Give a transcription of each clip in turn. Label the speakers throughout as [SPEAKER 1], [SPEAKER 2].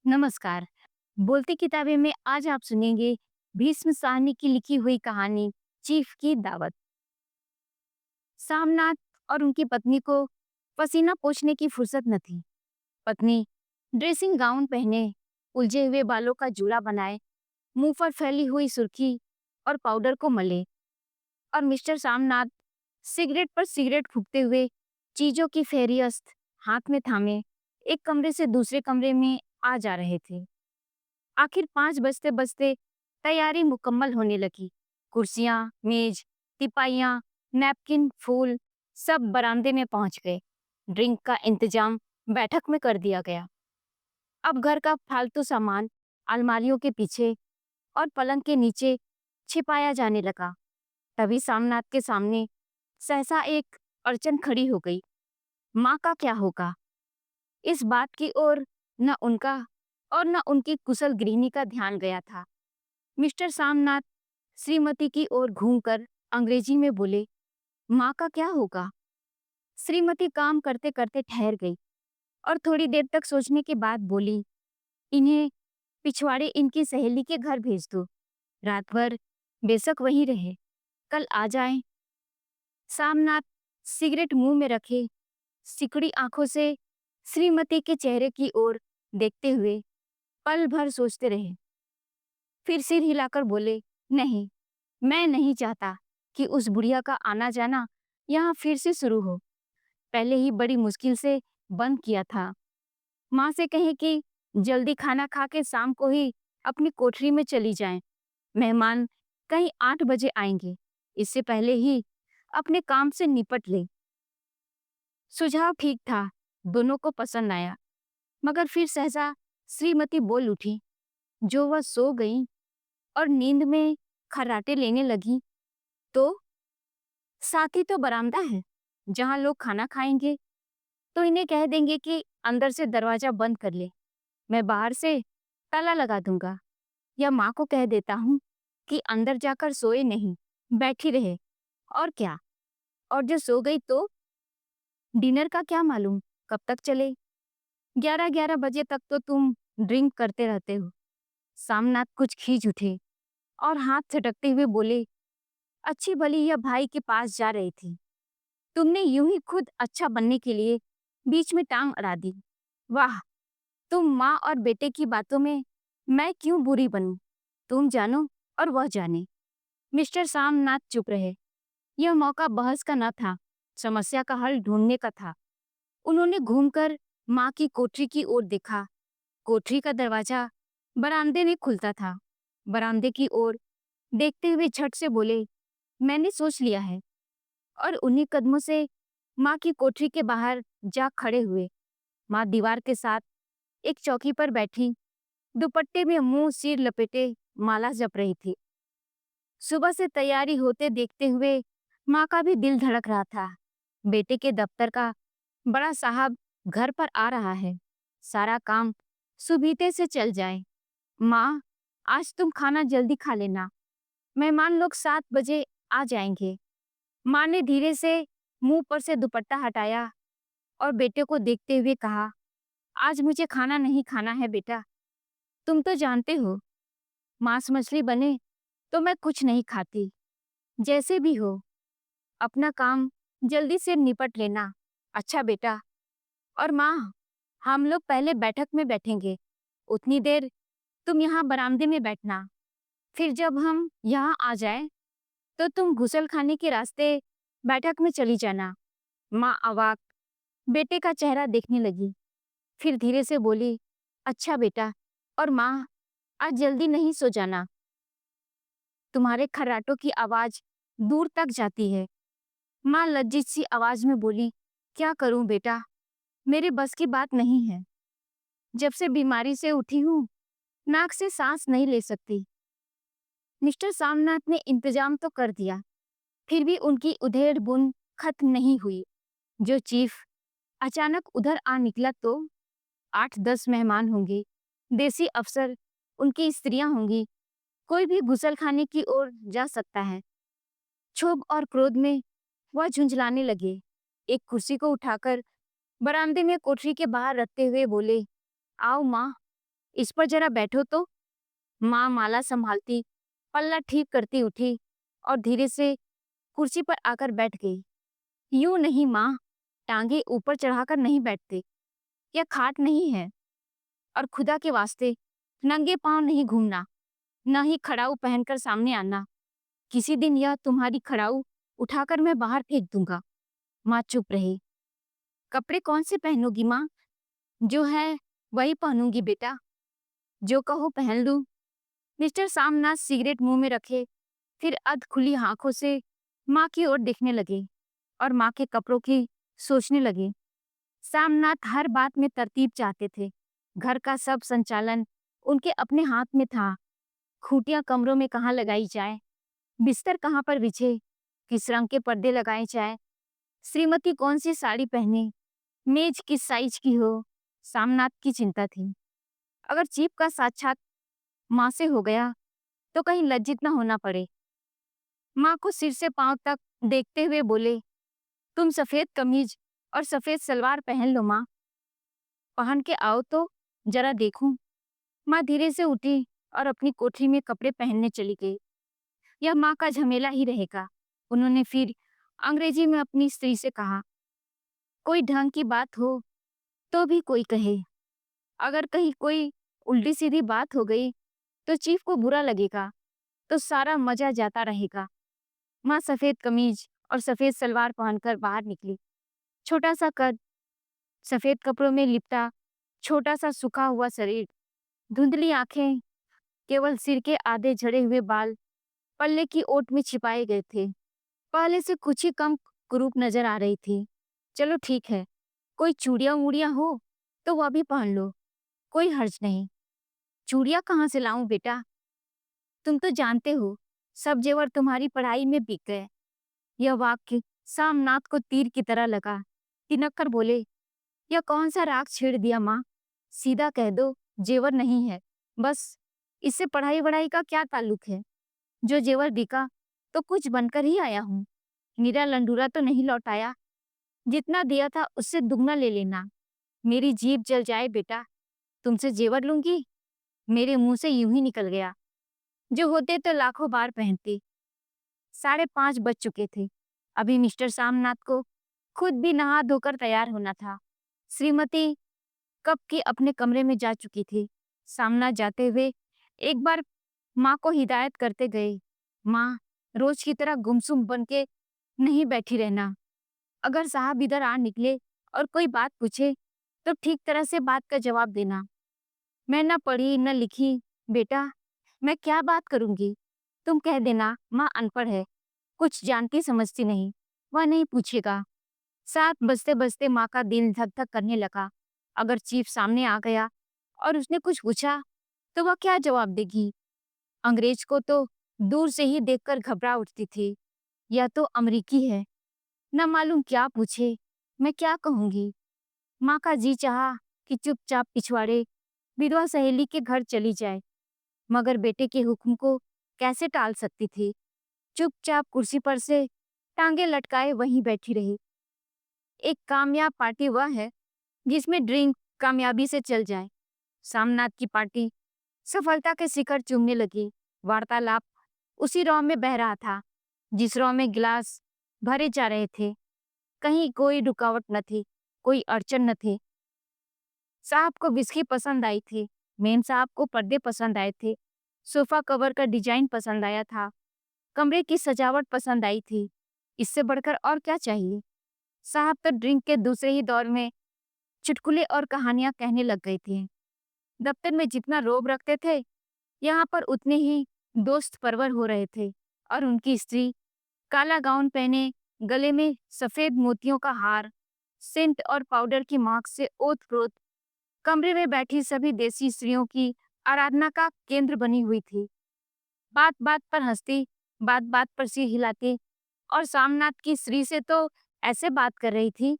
[SPEAKER 1] नमस्कार। बोलती किताबें में आज आप सुनेंगे भीष्म साहनी की लिखी हुई कहानी चीफ की दावत। सामनाथ और उनकी पत्नी को पसीना पोंछने की फुर्सत न थी। पत्नी ड्रेसिंग गाउन पहने, उलझे हुए बालों का जूड़ा बनाए, मुंह पर फैली हुई सुर्खी और पाउडर को मले, और मिस्टर सामनाथ सिगरेट पर सिगरेट फूंकते हुए चीजों की फेहरिस्त हाथ में थामे एक कमरे से दूसरे कमरे में आ जा रहे थे। आखिर 5 बजते-बजते तैयारी मुकम्मल होने लगी। कुर्सियाँ, मेज, तिपाइयाँ, नैपकिन, फूल सब बरामदे में पहुंच गए। ड्रिंक का इंतजाम बैठक में कर दिया गया। अब घर का फालतू सामान अलमारियों के पीछे और पलंग के नीचे छिपाया जाने लगा। तभी सामनाथ के सामने सहसा एक अड़चन खड़ी हो गई। माँ का क्या होगा? इस बात की ओर न उनका और न उनकी कुशल गृहिणी का ध्यान गया था। मिस्टर सामनाथ श्रीमती की ओर घूमकर अंग्रेजी में बोले, माँ का क्या होगा? श्रीमती काम करते करते ठहर गई और थोड़ी देर तक सोचने के बाद बोली, इन्हें पिछवाड़े इनकी सहेली के घर भेज दो। रात भर बेशक वहीं रहे, कल आ जाएं। सामनाथ सिगरेट मुंह में रखे सिकुड़ी आंखों से श्रीमती के चेहरे की ओर देखते हुए पल भर सोचते रहे। फिर सिर हिलाकर बोले, नहीं, मैं नहीं चाहता कि उस बुढ़िया का आना जाना यहाँ फिर से शुरू हो। पहले ही बड़ी मुश्किल से बंद किया था। माँ से कहें कि जल्दी खाना खा के शाम को ही अपनी कोठरी में चली जाएं। मेहमान कहीं 8 बजे आएंगे। इससे पहले ही अपने काम से निपट ले। सुझाव ठीक था, दोनों को पसंद आया। मगर फिर सहसा श्रीमती बोल उठी। जो वह सो गई और नींद में खर्राटे लेने लगी, तो साथ ही तो बरामदा है, जहां लोग खाना खाएंगे। तो इन्हें कह देंगे कि अंदर से दरवाजा बंद कर ले, मैं बाहर से ताला लगा दूंगा। या माँ को कह देता हूँ कि अंदर जाकर सोए नहीं, बैठी रहे। और क्या? और जो सो गई तो डिनर का क्या मालूम कब तक चले? 11-11 बजे तक तो तुम ड्रिंक करते रहते हो। सामनाथ कुछ खींच उठे और हाथ झटकते हुए बोले, अच्छी भली यह भाई के पास जा रही थी, तुमने यूं ही खुद अच्छा बनने के लिए बीच में टांग अड़ा दी। वाह, तुम माँ और बेटे की बातों में मैं क्यों बुरी बनूं? तुम जानो और वह जाने। मिस्टर सामनाथ चुप रहे। यह मौका बहस का न था, समस्या का हल ढूंढने का था। उन्होंने घूमकर माँ की कोठरी की ओर देखा। कोठरी का दरवाजा बरामदे में खुलता था। बरामदे की ओर देखते हुए झट से बोले, मैंने सोच लिया है। और उन्हीं कदमों से माँ की कोठरी के बाहर जा खड़े हुए। माँ दीवार के साथ एक चौकी पर बैठी, दुपट्टे में मुंह सिर लपेटे माला जप रही थी। सुबह से तैयारी होते देखते हुए माँ का भी दिल धड़क रहा था। बेटे के दफ्तर का बड़ा साहब घर पर आ रहा है, सारा काम सुबीते से चल जाए। माँ, आज तुम खाना जल्दी खा लेना, मेहमान लोग 7 बजे आ जाएंगे। माँ ने धीरे से मुंह पर से दुपट्टा हटाया और बेटे को देखते हुए कहा, आज मुझे खाना नहीं खाना है बेटा। तुम तो जानते हो, मांस मछली बने तो मैं कुछ नहीं खाती। जैसे भी हो, अपना काम जल्दी से निपट लेना। अच्छा बेटा। और माँ, हम लोग पहले बैठक में बैठेंगे, उतनी देर तुम यहाँ बरामदे में बैठना। फिर जब हम यहाँ आ जाए तो तुम गुसल खाने के रास्ते बैठक में चली जाना। माँ अवाक बेटे का चेहरा देखने लगी, फिर धीरे से बोली, अच्छा बेटा। और माँ, आज जल्दी नहीं सो जाना, तुम्हारे खर्राटों की आवाज दूर तक जाती है। माँ लज्जित सी आवाज में बोली, क्या करूं बेटा, मेरे बस की बात नहीं है। जब से बीमारी से उठी हूँ, नाक से सांस नहीं ले सकती। मिस्टर सामनाथ ने इंतजाम तो कर दिया, फिर भी उनकी उधेड़ बुन खत्म नहीं हुई। जो चीफ अचानक उधर आ निकला तो 8-10 मेहमान होंगे, देसी अफसर, उनकी स्त्रियां होंगी। कोई भी गुसल खाने की ओर जा सकता है। क्षोभ और क्रोध में वह झुंझलाने लगे। एक कुर्सी को उठाकर बरामदे में कोठरी के बाहर रखते हुए बोले, आओ माँ, इस पर जरा बैठो तो। माँ माला संभालती, पल्ला ठीक करती उठी और धीरे से कुर्सी पर आकर बैठ गई। यूं नहीं माँ, टांगे ऊपर चढ़ाकर नहीं बैठते, यह खाट नहीं है। और खुदा के वास्ते नंगे पांव नहीं घूमना, न ही खड़ाऊ पहनकर सामने आना। किसी दिन यह तुम्हारी खड़ाऊ उठाकर मैं बाहर फेंक दूंगा। माँ चुप रही। कपड़े कौन से पहनोगी माँ? जो है वही पहनूंगी बेटा, जो कहो पहन लूं। मिस्टर सामनाथ सिगरेट मुंह में रखे फिर अध खुली आंखों से माँ की ओर देखने लगे और माँ के कपड़ों की सोचने लगे। सामनाथ हर बात में तरतीब चाहते थे। घर का सब संचालन उनके अपने हाथ में था। खूंटियां कमरों में कहाँ लगाई जाए, बिस्तर कहाँ पर बिछे, किस रंग के पर्दे लगाए जाए, श्रीमती कौन सी साड़ी पहने, मेज किस साइज की हो, सामनाथ की चिंता थी। अगर चीफ का साक्षात माँ से हो गया तो कहीं लज्जित न होना पड़े। माँ को सिर से पांव तक देखते हुए बोले, तुम सफेद कमीज और सफेद सलवार पहन लो माँ, पहन के आओ तो जरा देखूं। माँ धीरे से उठी और अपनी कोठरी में कपड़े पहनने चली गई। यह माँ का झमेला ही रहेगा। उन्होंने फिर अंग्रेजी में अपनी स्त्री से कहा, कोई ढंग की बात हो तो भी कोई कहे, अगर कहीं कोई उल्टी सीधी बात हो गई तो चीफ को बुरा लगेगा, तो सारा मजा जाता रहेगा। माँ सफेद कमीज और सफेद सलवार पहनकर बाहर निकली। छोटा सा कद, सफेद कपड़ों में लिपटा छोटा सा सूखा हुआ शरीर, धुंधली आंखें, केवल सिर के आधे झड़े हुए बाल पल्ले की ओट में छिपाए गए थे। पहले से कुछ ही कम कुरूप नजर आ रही थी। चलो ठीक है, कोई चूड़ियां वूड़ियां हो तो वह भी पहन लो, कोई हर्ज नहीं। चूड़ियां कहाँ से लाऊं बेटा? तुम तो जानते हो सब जेवर तुम्हारी पढ़ाई में बिक गए। यह वाक्य सामनाथ को तीर की तरह लगा। तिनक कर बोले, यह कौन सा राग छेड़ दिया माँ? सीधा कह दो जेवर नहीं है, बस। इससे पढ़ाई वढ़ाई का क्या ताल्लुक है? जो जेवर बिका तो कुछ बनकर ही आया हूँ, निरा लंडूरा तो नहीं लौटाया। जितना दिया था उससे दुगना ले लेना। मेरी जीभ जल जाए बेटा, तुमसे जेवर लूंगी? मेरे मुंह से यूं ही निकल गया। जो होते तो लाखों बार पहनती। 5:30 बज चुके थे। अभी मिस्टर सामनाथ को खुद भी नहा धोकर तैयार होना था। श्रीमती कब की अपने कमरे में जा चुकी थी। सामनाथ जाते हुए एक बार माँ को हिदायत करते गए, माँ, रोज की तरह गुमसुम बन के नहीं बैठी रहना। अगर साहब इधर आ निकले और कोई बात पूछे तो ठीक तरह से बात का जवाब देना। मैं न पढ़ी न लिखी बेटा, मैं क्या बात करूंगी? तुम कह देना माँ अनपढ़ है, कुछ जानती समझती नहीं, वह नहीं पूछेगा। 7 बजते बजते माँ का दिल धक धक करने लगा। अगर चीफ सामने आ गया और उसने कुछ पूछा तो वह क्या जवाब देगी? अंग्रेज को तो दूर से ही देखकर घबरा उठती थी। यह तो अमरीकी है, न मालूम क्या पूछे, मैं क्या कहूंगी? माँ का जी चाहा कि चुपचाप पिछवाड़े विधवा सहेली के घर चली जाए, मगर बेटे के हुक्म को कैसे टाल सकती थी। चुपचाप कुर्सी पर से टांगे लटकाए वहीं बैठी रही। एक कामयाब पार्टी वह है जिसमें ड्रिंक कामयाबी से चल जाए। सामनाथ की पार्टी सफलता के शिखर चूमने लगी। वार्तालाप उसी रौ में बह रहा था जिस रौ में गिलास भरे जा रहे थे। कहीं कोई रुकावट न थी, कोई अड़चन न थी। साहब को विस्की पसंद आई थी, मेम साहब को पर्दे पसंद आए थे, सोफा कवर का डिजाइन पसंद आया था, कमरे की सजावट पसंद आई थी। इससे बढ़कर और क्या चाहिए? साहब तो ड्रिंक के दूसरे ही दौर में चुटकुले और कहानियां कहने लग गए थे। दफ्तर में जितना रोब रखते थे, यहाँ पर उतने ही दोस्त परवर हो रहे थे। और उनकी स्त्री काला गाउन पहने, गले में सफेद मोतियों का हार, सेंट और पाउडर की मार्क से ओत-प्रोत कमरे में बैठी सभी देसी स्त्रियों की आराधना का केंद्र बनी हुई थी। बात बात पर हंसती, बात बात पर सिर हिलाती और सामनाथ की स्त्री से तो ऐसे बात कर रही थी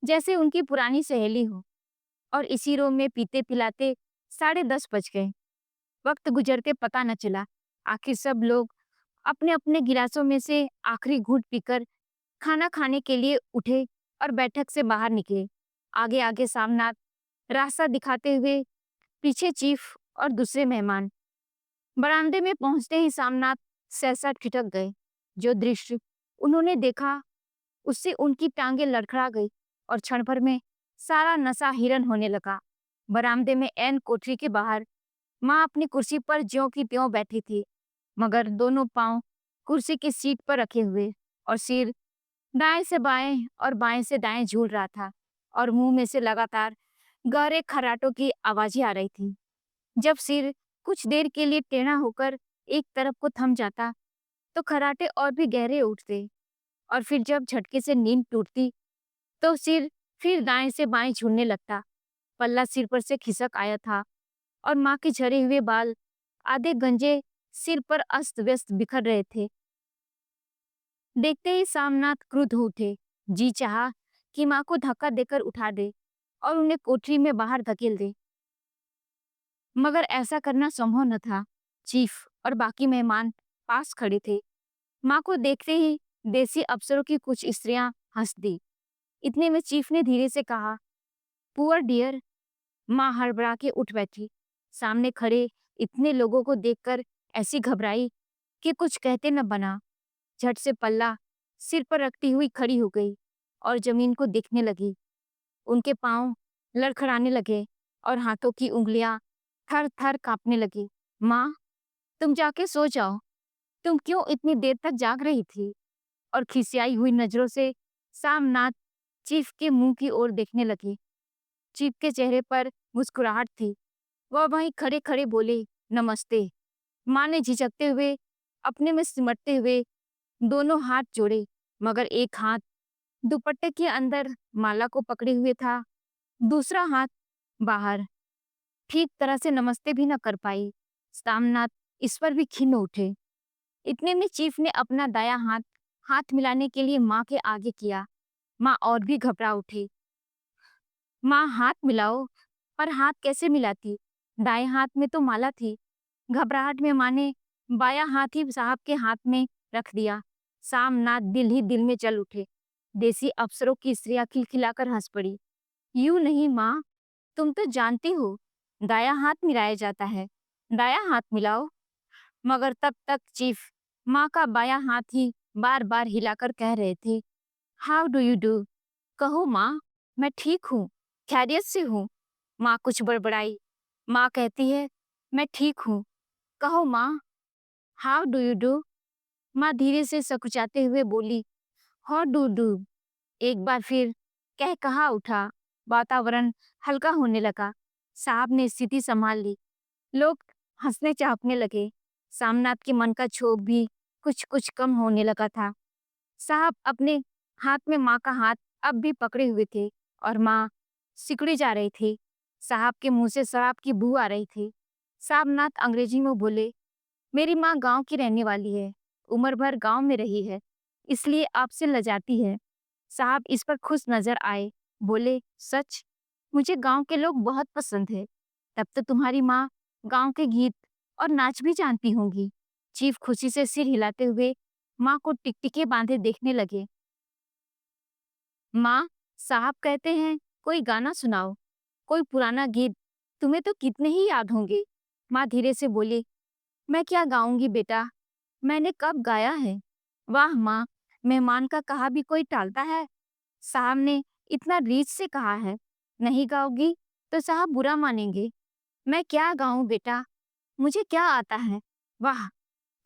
[SPEAKER 1] जैसे उनकी पुरानी सहेली हो। और इसी रूम में पीते पिलाते 10:30 बज गए। वक्त गुजरते पता न चला। आखिर सब लोग अपने अपने गिलासों में से आखिरी घूंट पीकर खाना खाने के लिए उठे और बैठक से बाहर निकले। आगे आगे सामनाथ रास्ता दिखाते हुए पीछे चीफ और दूसरे मेहमान। बरामदे में पहुंचते ही सामनाथ सहसा ठिठक गए। जो दृश्य उन्होंने देखा उससे उनकी टांगें लड़खड़ा गई और क्षण भर में सारा नशा हिरन होने लगा। बरामदे में एन कोठरी के बाहर माँ अपनी कुर्सी पर ज्यों की त्यों बैठी थी, मगर दोनों पांव कुर्सी की सीट पर रखे हुए और सिर दाएं से बाएं और बाएं से दाएं झूल रहा था और मुंह में से लगातार गहरे खर्राटों की आवाजें आ रही थी। जब सिर कुछ देर के लिए टेढ़ा होकर एक तरफ को थम जाता तो खर्राटे और भी गहरे उठते और फिर जब झटके से नींद टूटती तो सिर फिर दाएं से बाएं झूलने लगता। पल्ला सिर पर से खिसक आया था और माँ के झरे हुए बाल आधे गंजे सिर पर अस्त व्यस्त बिखर रहे थे। देखते ही सामनाथ क्रुद्ध हो उठे। जी चाहा कि माँ को धक्का देकर उठा दे और उन्हें कोठरी में बाहर धकेल दे, मगर ऐसा करना संभव न था। चीफ और बाकी मेहमान पास खड़े थे। माँ को देखते ही देसी अफसरों की कुछ स्त्रियां हंस दी। इतने में चीफ ने धीरे से कहा, पुअर डियर। माँ हड़बड़ा के उठ बैठी। सामने खड़े इतने लोगों को देखकर ऐसी घबराई कि कुछ कहते न बना। झट से पल्ला सिर पर रखती हुई खड़ी हो गई और जमीन को देखने लगी। उनके पांव लड़खड़ाने लगे और हाथों की उंगलियां थर थर कांपने लगी। माँ, तुम जाके सो जाओ। तुम क्यों इतनी देर तक जाग रही थी? और खिसियाई हुई नजरों से सामनाथ चीफ के मुंह की ओर देखने लगी। चीफ के चेहरे पर मुस्कुराहट थी। वह वहीं खड़े खड़े बोले, नमस्ते। माँ ने झिझकते हुए अपने में सिमटते हुए दोनों हाथ जोड़े, मगर एक हाथ दुपट्टे के अंदर माला को पकड़े हुए था, दूसरा हाथ बाहर। ठीक तरह से नमस्ते भी न कर पाई। सामनाथ इस पर भी खिन्न उठे। इतने में चीफ ने अपना दायां हाथ हाथ मिलाने के लिए माँ के आगे किया। माँ और भी घबरा उठी। माँ, हाथ मिलाओ। पर हाथ कैसे मिलाती? दाएं हाथ में तो माला थी। घबराहट में माँ ने बायां हाथ ही साहब के हाथ में रख दिया। सामनाथ दिल ही दिल में जल उठे। देसी अफसरों की स्त्रियां खिलखिलाकर हंस पड़ी। यूं नहीं माँ, तुम तो जानती हो दायां हाथ मिलाया जाता है। दायां हाथ मिलाओ। मगर तब तक चीफ माँ का बायां हाथ ही बार बार हिलाकर कह रहे थे, हाउ डू यू डू? कहो माँ, मैं ठीक हूँ, खैरियत से हूँ। माँ कुछ बड़बड़ाई। माँ कहती है, मैं ठीक हूँ, कहो माँ, हाउ डू यू डू? माँ धीरे से सकुचाते हुए बोली, हाउ डू डू? एक बार फिर कह कहा उठा। वातावरण हल्का होने लगा। साहब ने स्थिति संभाल ली। लोग हंसने चाहने लगे। सामनाथ के मन का क्षोभ भी कुछ कुछ कम होने लगा था। साहब अपने हाथ में माँ का हाथ अब भी पकड़े हुए थे और माँ सिकुड़ी जा रही थी। साहब के मुंह से शराब की बू आ रही थी। साहबनाथ अंग्रेजी में बोले, मेरी माँ गांव की रहने वाली है, उम्र भर गांव में रही है, इसलिए आपसे लजाती है। साहब इस पर खुश नजर आए। बोले, सच? मुझे गांव के लोग बहुत पसंद है। तब तो तुम्हारी माँ गांव के गीत और नाच भी जानती होंगी। चीफ खुशी से सिर हिलाते हुए माँ को टिकटिके बांधे देखने लगे। माँ, साहब कहते हैं कोई गाना सुनाओ, कोई पुराना गीत। तुम्हें तो कितने ही याद होंगे। माँ धीरे से बोली, मैं क्या गाऊंगी बेटा, मैंने कब गाया है। वाह माँ, मेहमान का कहा भी कोई टालता है। साहब ने इतना रीझ से कहा है, नहीं गाओगी तो साहब बुरा मानेंगे। मैं क्या गाऊं बेटा, मुझे क्या आता है। वाह,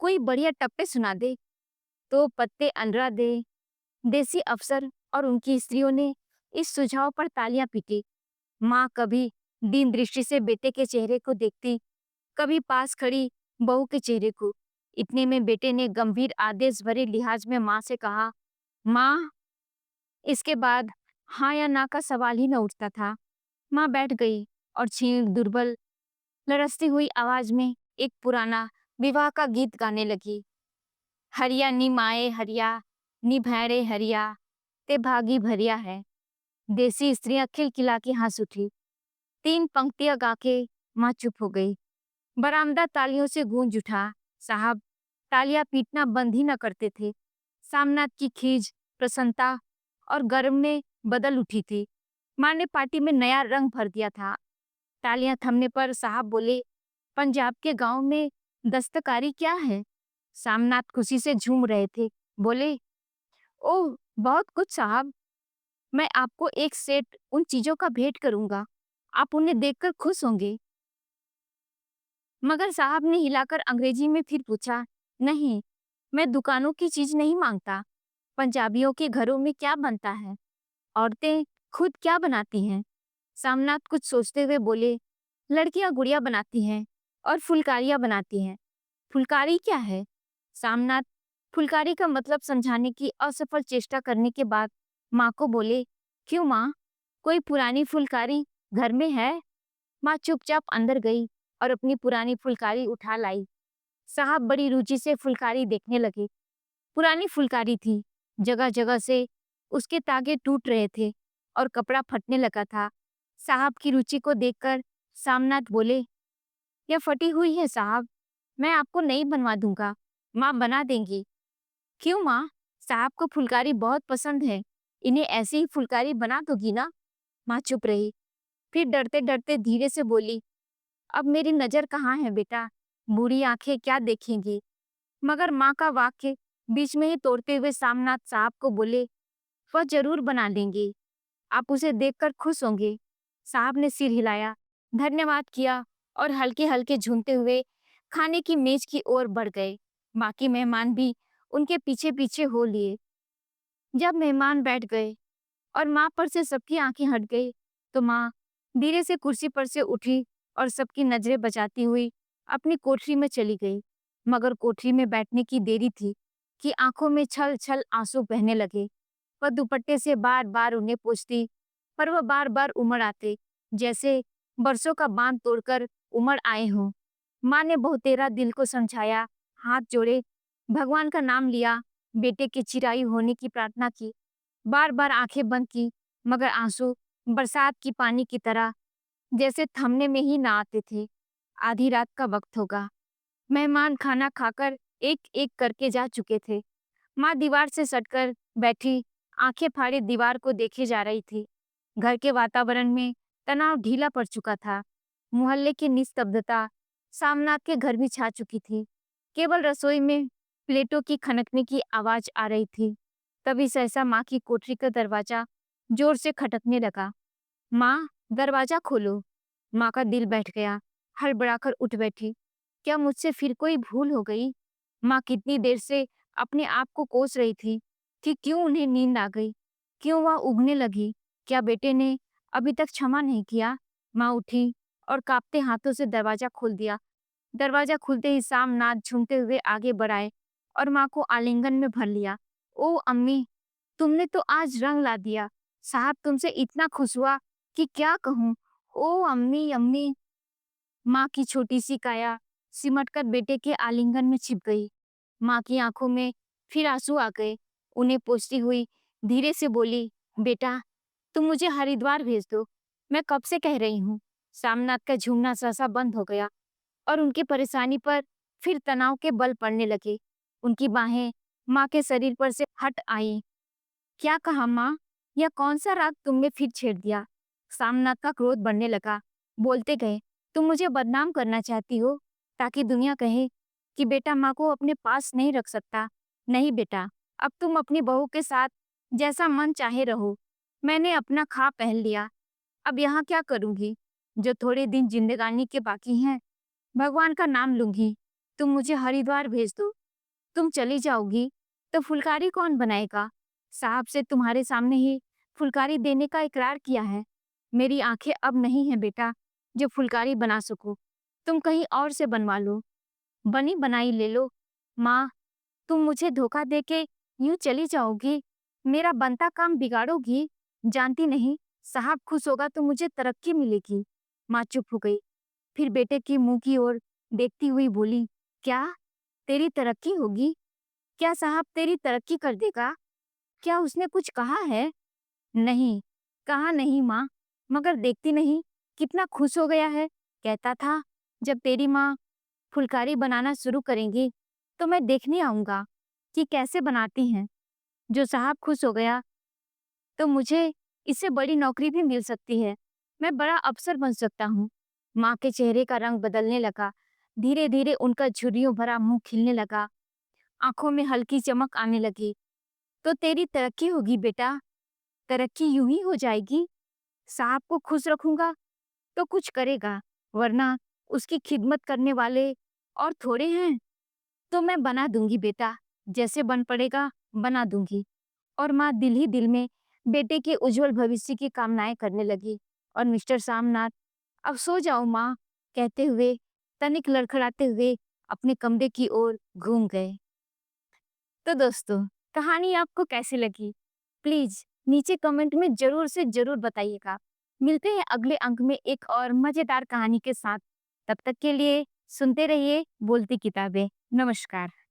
[SPEAKER 1] कोई बढ़िया टप्पे सुना दे तो पत्ते अंडरा दे। देसी अफसर और उनकी स्त्रियों ने इस सुझाव पर तालियां पीटी। माँ कभी दीन दृष्टि से बेटे के चेहरे को देखती, कभी पास खड़ी बहू के चेहरे को। इतने में बेटे ने गंभीर आदेश भरे लिहाज में माँ से कहा, माँ। इसके बाद हाँ या ना का सवाल ही न उठता था। माँ बैठ गई और क्षीण दुर्बल लरसती हुई आवाज में एक पुराना विवाह का गीत गाने लगी। हरिया नी माए हरिया, नी भैरे हरिया, ते भागी भरिया है। देसी स्त्रियां खिलखिला के हंस उठी। 3 पंक्तियां गा के माँ चुप हो गई। बरामदा तालियों से गूंज उठा। साहब तालियां पीटना बंद ही न करते थे। सामनाथ की खीज, प्रसन्नता और गर्व में बदल उठी थी। माँ ने पार्टी में नया रंग भर दिया था। तालियां थमने पर साहब बोले, पंजाब के गांव में दस्तकारी क्या है? सामनाथ खुशी से झूम रहे थे। बोले, ओह बहुत कुछ साहब। मैं आपको एक सेट उन चीजों का भेंट करूंगा। आप उन्हें देखकर खुश होंगे। मगर साहब ने हिलाकर अंग्रेजी में फिर पूछा, नहीं, मैं दुकानों की चीज नहीं मांगता। पंजाबियों के घरों में क्या बनता है? औरतें खुद क्या बनाती हैं? सामनाथ कुछ सोचते हुए बोले, लड़कियां गुड़िया बनाती हैं और फुलकारियां बनाती हैं। फुलकारी क्या है? सामनाथ फुलकारी का मतलब समझाने की असफल चेष्टा करने के बाद माँ को बोले, क्यों माँ, कोई पुरानी फुलकारी घर में है? माँ चुपचाप अंदर गई और अपनी पुरानी फुलकारी उठा लाई। साहब बड़ी रुचि से फुलकारी देखने लगे। पुरानी फुलकारी थी, जगह जगह से उसके तागे टूट रहे थे और कपड़ा फटने लगा था। साहब की रुचि को देखकर सामनाथ बोले, यह फटी हुई है साहब, मैं आपको नई बनवा दूंगा, माँ बना देंगी। क्यों माँ, साहब को फुलकारी बहुत पसंद है, इन्हें ऐसी ही फुलकारी बना दोगी ना? माँ चुप रही, फिर डरते डरते धीरे से बोली, अब मेरी नजर कहाँ है बेटा, बूढ़ी आंखें क्या देखेंगी? मगर माँ का वाक्य बीच में ही तोड़ते हुए सामनाथ साहब को बोले, वह जरूर बना देंगे, आप उसे देखकर खुश होंगे। साहब ने सिर हिलाया, धन्यवाद किया और हल्के हल्के झूमते हुए खाने की मेज की ओर बढ़ गए। बाकी मेहमान भी उनके पीछे पीछे हो लिए। जब मेहमान बैठ गए और माँ पर से सबकी आंखें हट गई, तो माँ धीरे से कुर्सी पर से उठी और सबकी नजरें बचाती हुई अपनी कोठरी में चली गई। मगर कोठरी में बैठने की देरी थी कि आंखों में छल छल आंसू बहने लगे। वह दुपट्टे से बार बार उन्हें पोंछती, पर वह बार बार उमड़ आते, जैसे बरसों का बांध तोड़कर उमड़ आए हों। माँ ने बहुतेरा दिल को समझाया, हाथ जोड़े, भगवान का नाम लिया, बेटे के चिरायु होने की प्रार्थना की, बार बार आंखें बंद की, मगर आंसू बरसात की पानी की तरह जैसे थमने में ही ना आते थे। आधी रात का वक्त होगा। मेहमान खाना खाकर एक एक करके जा चुके थे। माँ दीवार से सटकर बैठी, आंखें फाड़े दीवार को देखे जा रही थी। घर के वातावरण में तनाव ढीला पड़ चुका था। मोहल्ले की निस्तब्धता सामनाथ के घर भी छा चुकी थी। केवल रसोई में प्लेटों की खनकने की आवाज आ रही थी। तभी सहसा माँ की कोठरी का दरवाजा जोर से खटकने लगा। माँ, दरवाजा खोलो। माँ का दिल बैठ गया, हड़बड़ाकर उठ बैठी। क्या मुझसे फिर कोई भूल हो गई? माँ कितनी देर से अपने आप को कोस रही थी कि क्यों उन्हें नींद आ गई, क्यों वह उगने लगी, क्या बेटे ने अभी तक क्षमा नहीं किया? माँ उठी और कांपते हाथों से दरवाजा खोल दिया। दरवाजा खुलते ही सामनाथ झूमते हुए आगे बढ़ाए और माँ को आलिंगन में भर लिया। ओ अम्मी, तुमने तो आज रंग ला दिया। साहब तुमसे इतना खुश हुआ कि क्या कहूँ। ओ अम्मी अम्मी। माँ की छोटी सी काया सिमटकर बेटे के आलिंगन में छिप गई। माँ की आंखों में फिर आंसू आ गए। उन्हें पोंछती हुई धीरे से बोली, बेटा, तुम मुझे हरिद्वार भेज दो, मैं कब से कह रही हूँ। सामनाथ का झूमना सहसा बंद हो गया और उनकी परेशानी पर फिर तनाव के बल पड़ने लगे। उनकी बाहें माँ के शरीर पर से हट आईं। क्या कहा माँ? यह कौन सा राग तुमने फिर छेड़ दिया? सामनाथ का क्रोध बढ़ने लगा। बोलते गए, तुम मुझे बदनाम करना चाहती हो ताकि दुनिया कहे कि बेटा माँ को अपने पास नहीं रख सकता। नहीं बेटा, अब तुम अपनी बहू के साथ जैसा मन चाहे रहो। मैंने अपना खा पहन लिया, अब यहाँ क्या करूंगी? जो थोड़े दिन जिंदगानी के बाकी हैं, भगवान का नाम लूंगी। तुम मुझे हरिद्वार भेज दो। तुम चली जाओगी तो फुलकारी कौन बनाएगा? साहब से तुम्हारे सामने ही फुलकारी देने का इकरार किया है। मेरी आंखें अब नहीं है बेटा जो फुलकारी बना सको। तुम कहीं और से बनवा लो, बनी बनाई ले लो। माँ, तुम मुझे धोखा देके यूं चली जाओगी, मेरा बनता काम बिगाड़ोगी। जानती नहीं, साहब खुश होगा तो मुझे तरक्की मिलेगी। माँ चुप हो गई, फिर बेटे के मुंह की ओर देखती हुई बोली, क्या तेरी तरक्की होगी? क्या साहब तेरी तरक्की कर देगा? क्या उसने कुछ कहा है? नहीं, कहा नहीं माँ, मगर देखती नहीं कितना खुश हो गया है। कहता था जब तेरी माँ फुलकारी बनाना शुरू करेंगी तो मैं देखने आऊंगा कि कैसे बनाती हैं। जो साहब खुश हो गया तो मुझे इससे बड़ी नौकरी भी मिल सकती है। मैं बड़ा अफसर बन सकता हूँ। माँ के चेहरे का रंग बदलने लगा। धीरे-धीरे उनका झुर्रियों भरा मुँह खिलने लगा, आँखों में हल्की चमक आने लगी। तो तेरी तरक्की होगी बेटा, तरक्की यूँ ही हो जाएगी। साहब को खुश रखूँगा तो कुछ करेगा, वरना उसकी खिदमत करने वाले और थोड़े हैं। तो मैं बना दूँगी बेटा, जैसे बन पड़ेगा बना दूँगी। और माँ दिल ही दिल में बेटे के उज्जवल भविष्य की कामनाएँ करने लगी। और मिस्टर सामनाथ, अब सो जाओ माँ, कहते हुए तनिक लड़खड़ाते हुए अपने कमरे की ओर घूम गए। तो दोस्तों, कहानी आपको कैसी लगी? प्लीज़ नीचे कमेंट में ज़रूर से ज़रूर बताइएगा। मिलते हैं अगले अंक में एक और मज़ेदार कहानी के साथ। तब तक के लिए सुनते रहिए बोलती किताबें। नमस्कार।